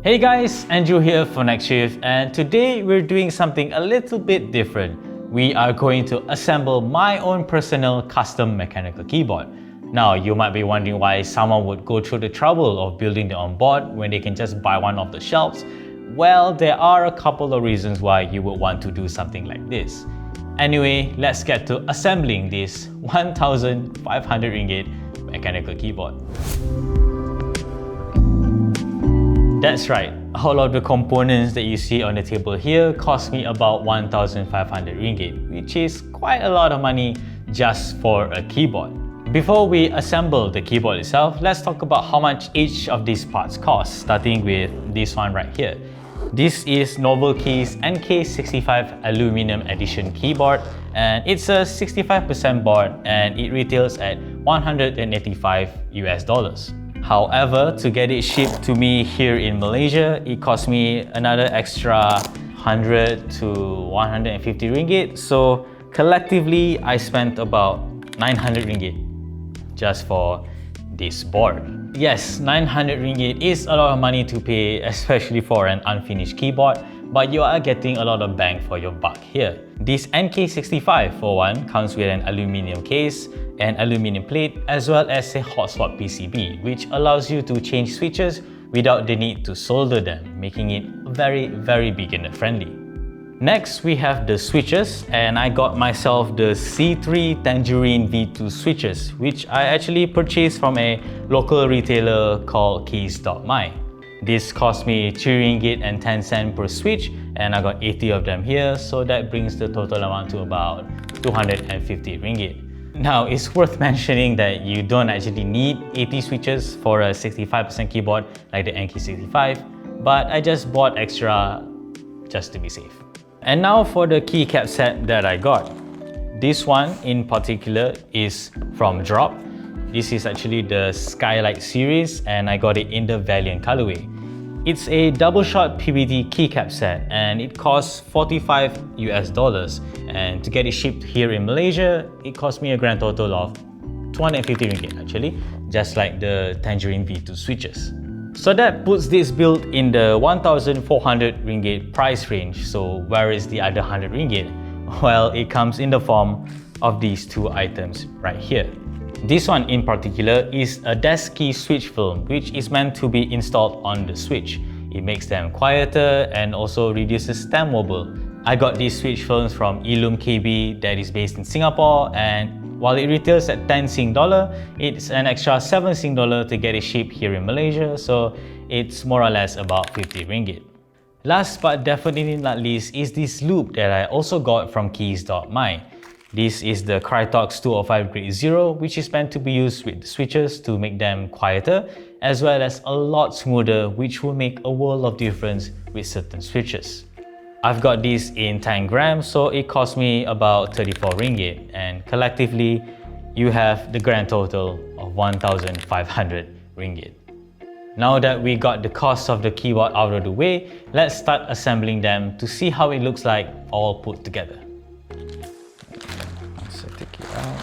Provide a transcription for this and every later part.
Hey guys, Andrew here for Next Shift, and today we're doing something a little bit different. We are going to assemble my own personal custom mechanical keyboard. Now, you might be wondering why someone would go through the trouble of building their own board when they can just buy one off the shelves. Well, there are a couple of reasons why you would want to do something like this. Anyway, let's get to assembling this 1,500 ringgit mechanical keyboard. That's right, all of the components that you see on the table here cost me about 1,500 ringgit, which is quite a lot of money just for a keyboard. Before we assemble the keyboard itself, let's talk about how much each of these parts cost, starting with this one right here. This is NovelKeys NK65 Aluminum Edition keyboard, and it's a 65% board and it retails at $185 US. However, to get it shipped to me here in Malaysia, it cost me another extra 100 to 150 ringgit. So collectively, I spent about 900 ringgit just for this board. Yes, 900 ringgit is a lot of money to pay, especially for an unfinished keyboard, but you are getting a lot of bang for your buck here. This NK65 for one comes with an aluminium case, an aluminium plate, as well as a hot swap PCB, which allows you to change switches without the need to solder them, making it very beginner friendly. Next, we have the switches, and I got myself the C3 Tangerine V2 switches, which I actually purchased from a local retailer called keys.my. This cost me 3 ringgit and 10 cents per switch, and I got 80 of them here, so that brings the total amount to about 250 ringgit. Now, it's worth mentioning that you don't actually need 80 switches for a 65% keyboard like the NK65, but I just bought extra just to be safe. And now for the keycap set that I got. This one in particular is from Drop. This is actually the Skylight series, and I got it in the Valiant colorway. It's a double shot PVD keycap set, and it costs $45 US. And to get it shipped here in Malaysia, it cost me a grand total of 250 ringgit actually, just like the Tangerine V2 switches. So that puts this build in the 1,400 ringgit price range. So where is the other 100 ringgit? Well, it comes in the form of these two items right here. This one in particular is a desk key switch film, which is meant to be installed on the switch. It makes them quieter and also reduces stem wobble. I got these switch films from Illum KB that is based in Singapore, and while it retails at 10 Sing dollar, it's an extra 7 Sing dollar to get it shipped here in Malaysia, so it's more or less about 50 ringgit. Last but definitely not least is this loop that I also got from keys.my. This is the Crytox 205 Grade 0, which is meant to be used with the switches to make them quieter, as well as a lot smoother, which will make a world of difference with certain switches. I've got this in 10 grams, so it cost me about 34 ringgit, and collectively, you have the grand total of 1,500 ringgit. Now that we got the cost of the keyboard out of the way, let's start assembling them to see how it looks like all put together. So take it out.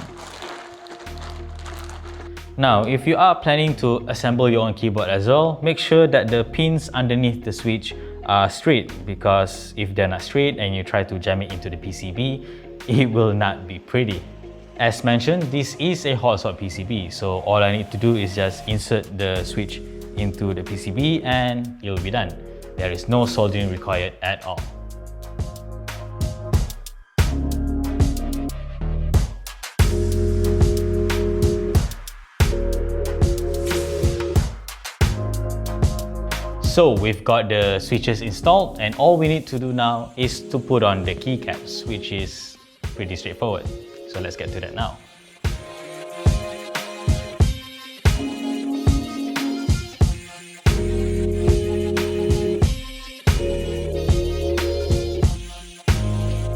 Now, if you are planning to assemble your own keyboard as well, make sure that the pins underneath the switch are straight, because if they're not straight and you try to jam it into the PCB, it will not be pretty. As mentioned, this is a hot swap PCB, so all I need to do is just insert the switch into the PCB and it'll be done. There is no soldering required at all. So we've got the switches installed, and all we need to do now is to put on the keycaps, which is pretty straightforward. So let's get to that now.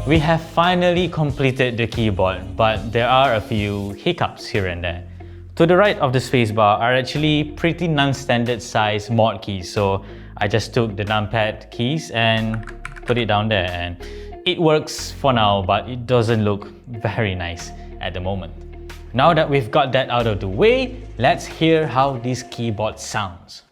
We have finally completed the keyboard, but there are a few hiccups here and there. To the right of the spacebar are actually pretty non-standard size mod keys, so I just took the numpad keys and put it down there, and it works for now, but it doesn't look very nice at the moment. Now that we've got that out of the way, let's hear how this keyboard sounds.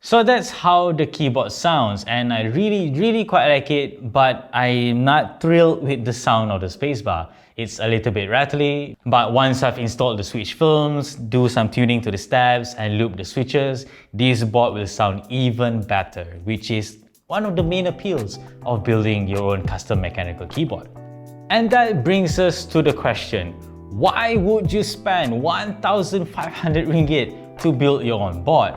So that's how the keyboard sounds, and I really quite like it, but I'm not thrilled with the sound of the spacebar. It's a little bit rattly, but once I've installed the switch films, do some tuning to the steps, and loop the switches, this board will sound even better, which is one of the main appeals of building your own custom mechanical keyboard. And that brings us to the question, why would you spend 1,500 ringgit to build your own board?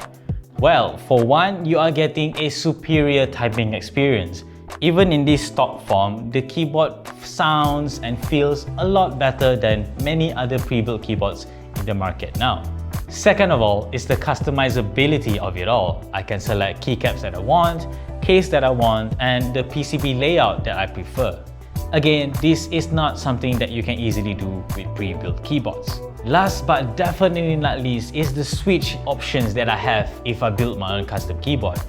Well, for one, you are getting a superior typing experience. Even in this stock form, the keyboard sounds and feels a lot better than many other pre-built keyboards in the market now. Second of all is the customizability of it all. I can select keycaps that I want, case that I want, and the PCB layout that I prefer. Again, this is not something that you can easily do with pre-built keyboards. Last but definitely not least is the switch options that I have if I build my own custom keyboard.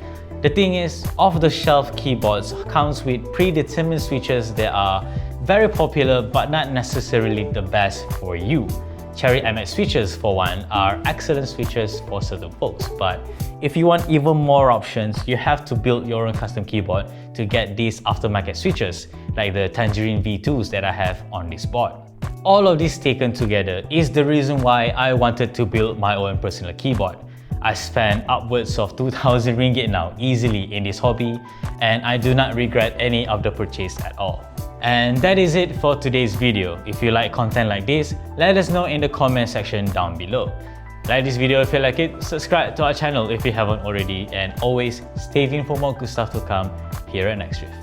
The thing is, off-the-shelf keyboards comes with predetermined switches that are very popular but not necessarily the best for you. Cherry MX switches, for one, are excellent switches for certain folks, but if you want even more options, you have to build your own custom keyboard to get these aftermarket switches, like the Tangerine V2s that I have on this board. All of this taken together is the reason why I wanted to build my own personal keyboard. I spent upwards of 2,000 ringgit now easily in this hobby, and I do not regret any of the purchase at all. And that is it for today's video. If you like content like this, let us know in the comment section down below. Like this video if you like it, subscribe to our channel if you haven't already, and always stay tuned for more good stuff to come here at Next Riff.